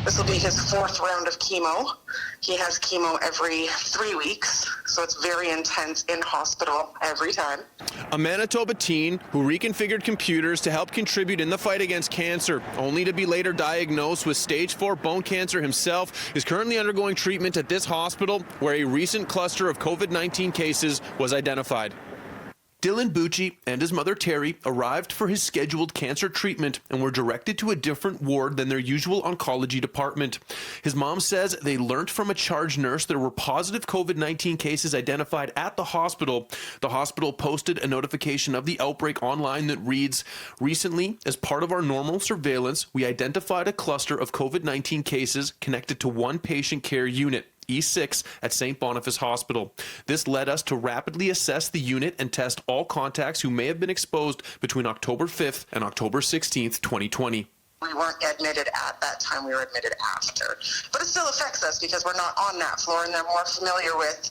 This will be his 4th round of chemo. He has chemo every 3 weeks, so it's very intense in hospital every time. A Manitoba teen who reconfigured computers to help contribute in the fight against cancer, only to be later diagnosed with stage 4 bone cancer himself, is currently undergoing treatment at this hospital where a recent cluster of COVID-19 cases was identified. Dylan Bucci and his mother Terry arrived for his scheduled cancer treatment and were directed to a different ward than their usual oncology department. His mom says they learned from a charge nurse there were positive COVID-19 cases identified at the hospital. The hospital posted a notification of the outbreak online that reads, "Recently, as part of our normal surveillance, we identified a cluster of COVID-19 cases connected to one patient care unit, E6 at St. Boniface Hospital. This led us to rapidly assess the unit and test all contacts who may have been exposed between October 5th and October 16th, 2020. We weren't admitted at that time, we were admitted after. But it still affects us because we're not on that floor and they're more familiar with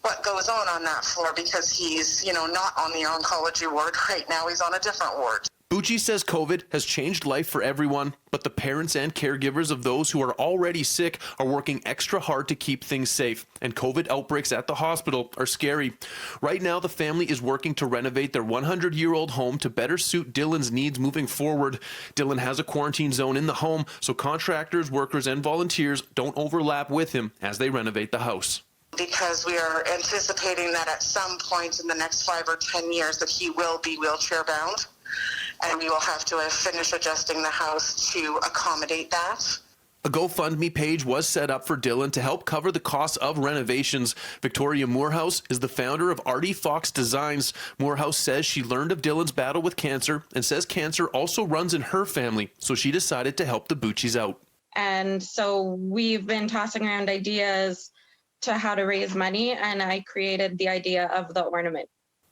what goes on that floor because he's, not on the oncology ward right now, he's on a different ward. Bucci says COVID has changed life for everyone, but the parents and caregivers of those who are already sick are working extra hard to keep things safe, and COVID outbreaks at the hospital are scary. Right now, the family is working to renovate their 100-year-old home to better suit Dylan's needs moving forward. Dylan has a quarantine zone in the home, so contractors, workers, and volunteers don't overlap with him as they renovate the house. Because we are anticipating that at some point in the next 5 or 10 years that he will be wheelchair bound. And we will have to finish adjusting the house to accommodate that. A GoFundMe page was set up for Dylan to help cover the costs of renovations. Victoria Moorhouse is the founder of Artie Fox Designs. Moorhouse says she learned of Dylan's battle with cancer and says cancer also runs in her family, so she decided to help the Buccis out. And so we've been tossing around ideas to how to raise money, and I created the idea of the ornament.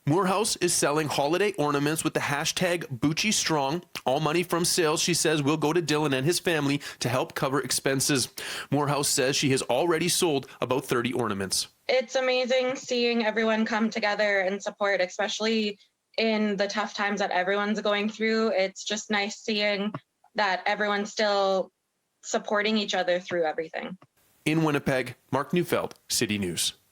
Moorhouse is selling holiday ornaments with the hashtag BucciStrong. All money from sales, she says, will go to Dylan and his family to help cover expenses. Moorhouse says she has already sold about 30 ornaments. It's amazing seeing everyone come together and support, especially in the tough times that everyone's going through. It's just nice seeing that everyone's still supporting each other through everything. In Winnipeg, Mark Neufeld, City News.